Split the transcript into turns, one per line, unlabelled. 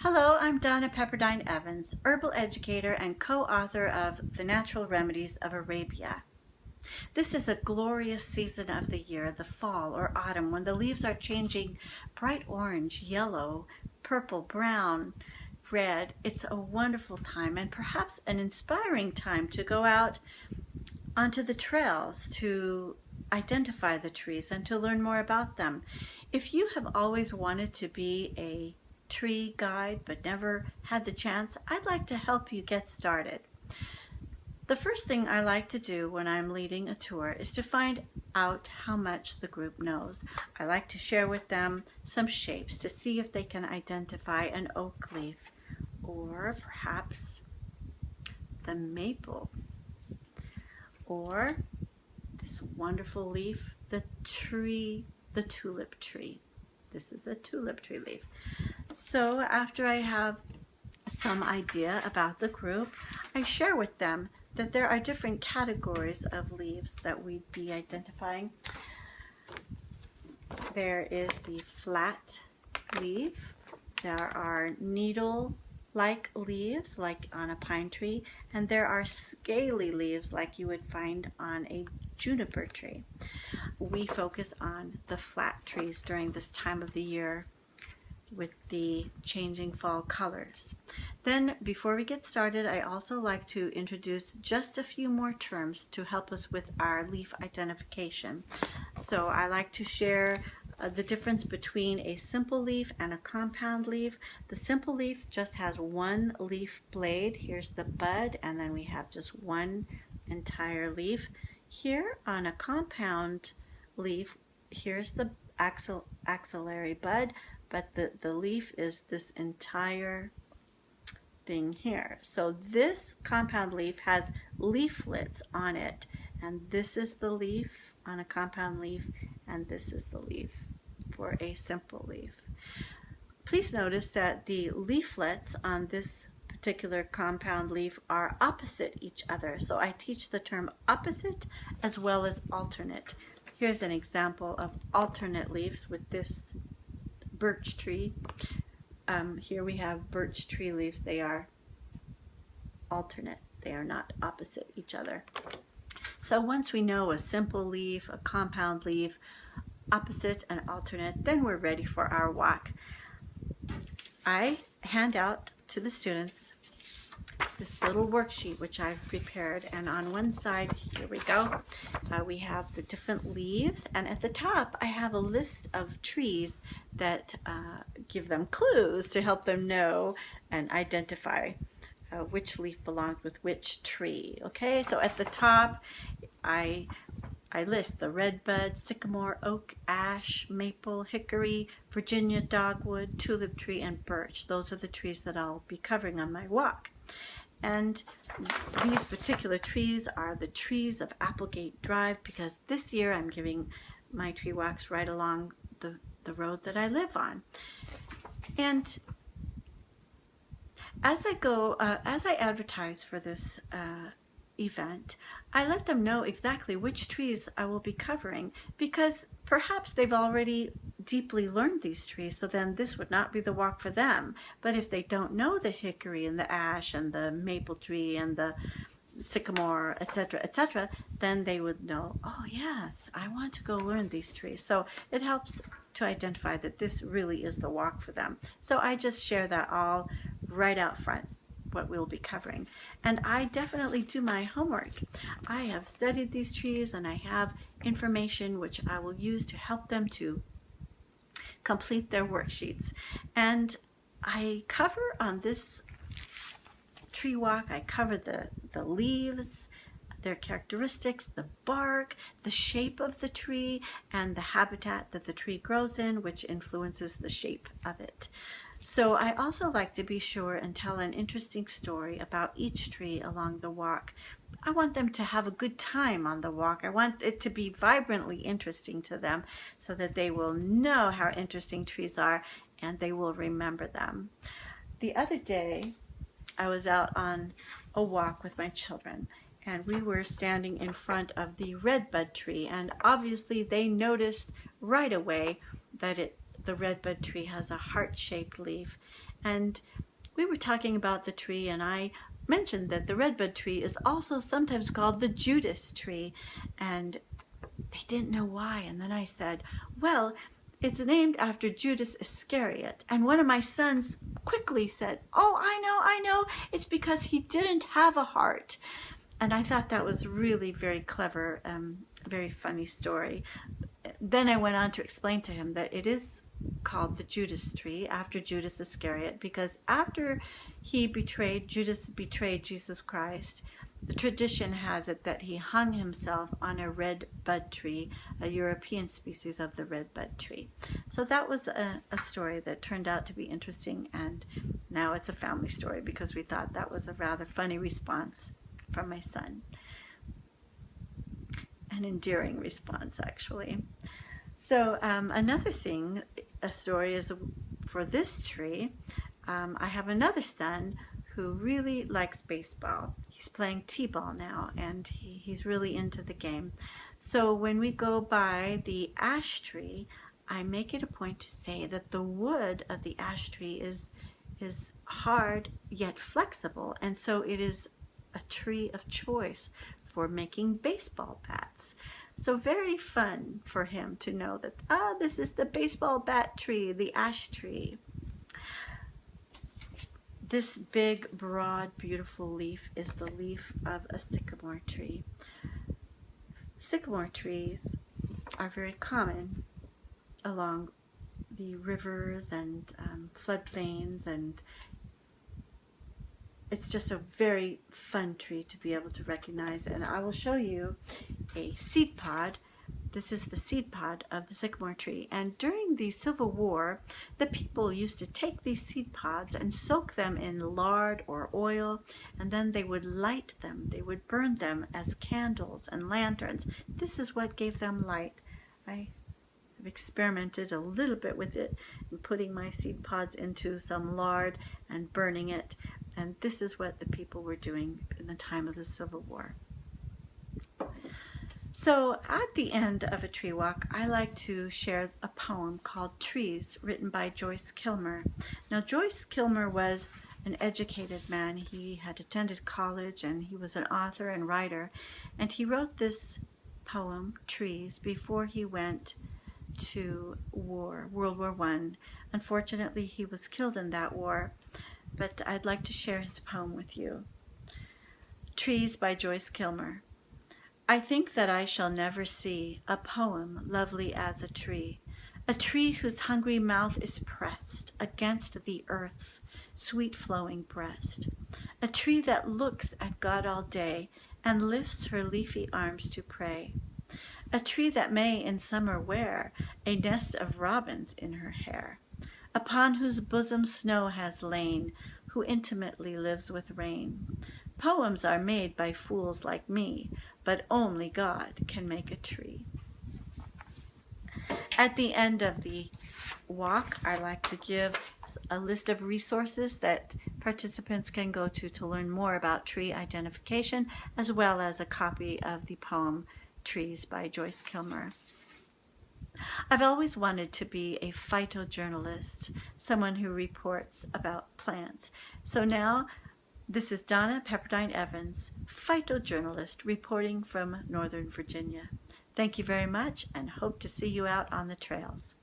Hello, I'm Donna Pepperdine Evans, herbal educator and co-author of The Natural Remedies of Arabia. This is a glorious season of the year, the fall or autumn, when the leaves are changing bright orange, yellow, purple, brown, red. It's a wonderful time and perhaps an inspiring time to go out onto the trails to identify the trees and to learn more about them. If you have always wanted to be a tree guide but never had the chance, I'd like to help you get started. The first thing I like to do when I'm leading a tour is to find out how much the group knows. I like to share with them some shapes to see if they can identify an oak leaf or perhaps the maple or this wonderful leaf, the tulip tree. This is a tulip tree leaf. So after I have some idea about the group, I share with them that there are different categories of leaves that we'd be identifying. There is the flat leaf. There are needle-like leaves, like on a pine tree, and there are scaly leaves like you would find on a juniper tree. We focus on the flat trees during this time of the year with the changing fall colors. Then before we get started, I also like to introduce just a few more terms to help us with our leaf identification. So I like to share the difference between a simple leaf and a compound leaf. The simple leaf just has one leaf blade. Here's the bud, and then we have just one entire leaf. Here on a compound leaf, here's the axillary bud, but the leaf is this entire thing here. So this compound leaf has leaflets on it, and this is the leaf on a compound leaf, and this is the leaf for a simple leaf. Please notice that the leaflets on this particular compound leaf are opposite each other. So I teach the term opposite as well as alternate. Here's an example of alternate leaves with this birch tree. Here we have birch tree leaves. They are alternate. They are not opposite each other. So once we know a simple leaf, a compound leaf, opposite and alternate, then we're ready for our walk. I hand out to the students this little worksheet which I've prepared, and on one side, here we go, we have the different leaves, and at the top I have a list of trees that give them clues to help them know and identify which leaf belonged with which tree. Okay, so at the top I list the redbud, sycamore, oak, ash, maple, hickory, Virginia dogwood, tulip tree, and birch. Those are the trees that I'll be covering on my walk. And these particular trees are the trees of Applegate Drive, because this year I'm giving my tree walks right along the road that I live on. And as I advertise for this event, I let them know exactly which trees I will be covering, because perhaps they've already deeply learned these trees, so then this would not be the walk for them. But if they don't know the hickory and the ash and the maple tree and the sycamore, etc., then they would know, oh yes, I want to go learn these trees. So it helps to identify that this really is the walk for them. So I just share that all right out front, what we'll be covering. And I definitely do my homework. I have studied these trees, and I have information which I will use to help them to complete their worksheets. And I cover on this tree walk, I cover the leaves, their characteristics, the bark, the shape of the tree, and the habitat that the tree grows in, which influences the shape of it. So I also like to be sure and tell an interesting story about each tree along the walk. I want them to have a good time on the walk. I want it to be vibrantly interesting to them so that they will know how interesting trees are and they will remember them. The other day, I was out on a walk with my children, and we were standing in front of the redbud tree, and obviously they noticed right away that the redbud tree has a heart-shaped leaf, and we were talking about the tree, and I mentioned that the redbud tree is also sometimes called the Judas tree, and they didn't know why. And then I said, well, it's named after Judas Iscariot. And one of my sons quickly said, oh, I know, it's because he didn't have a heart. And I thought that was really very clever, very funny story. Then I went on to explain to him that it is called the Judas tree after Judas Iscariot, because after Judas betrayed Jesus Christ, the tradition has it that he hung himself on a red bud tree, a European species of the red bud tree. So that was a story that turned out to be interesting, and now it's a family story because we thought that was a rather funny response from my son. An endearing response, actually. So another thing, a story is for this tree. I have another son who really likes baseball. He's playing t-ball now, and he's really into the game. So when we go by the ash tree, I make it a point to say that the wood of the ash tree is hard yet flexible, and so it is a tree of choice for making baseball bats. So very fun for him to know that, this is the baseball bat tree, the ash tree. This big, broad, beautiful leaf is the leaf of a sycamore tree. Sycamore trees are very common along the rivers and floodplains, and it's just a very fun tree to be able to recognize. And I will show you a seed pod. This is the seed pod of the sycamore tree. And during the Civil War, the people used to take these seed pods and soak them in lard or oil, and then they would light them. They would burn them as candles and lanterns. This is what gave them light. I have experimented a little bit with it, and putting my seed pods into some lard and burning it. And this is what the people were doing in the time of the Civil War. So at the end of a tree walk, I like to share a poem called Trees, written by Joyce Kilmer. Now, Joyce Kilmer was an educated man. He had attended college, and he was an author and writer. And he wrote this poem, Trees, before he went to war, World War I. Unfortunately, he was killed in that war, but I'd like to share his poem with you. Trees by Joyce Kilmer. I think that I shall never see a poem lovely as a tree whose hungry mouth is pressed against the earth's sweet flowing breast, a tree that looks at God all day and lifts her leafy arms to pray, a tree that may in summer wear a nest of robins in her hair, upon whose bosom snow has lain, who intimately lives with rain. Poems are made by fools like me, but only God can make a tree. At the end of the walk, I like to give a list of resources that participants can go to learn more about tree identification, as well as a copy of the poem Trees by Joyce Kilmer. I've always wanted to be a phytojournalist, someone who reports about plants. So now, this is Donna Pepperdine Evans, phytojournalist, reporting from Northern Virginia. Thank you very much, and hope to see you out on the trails.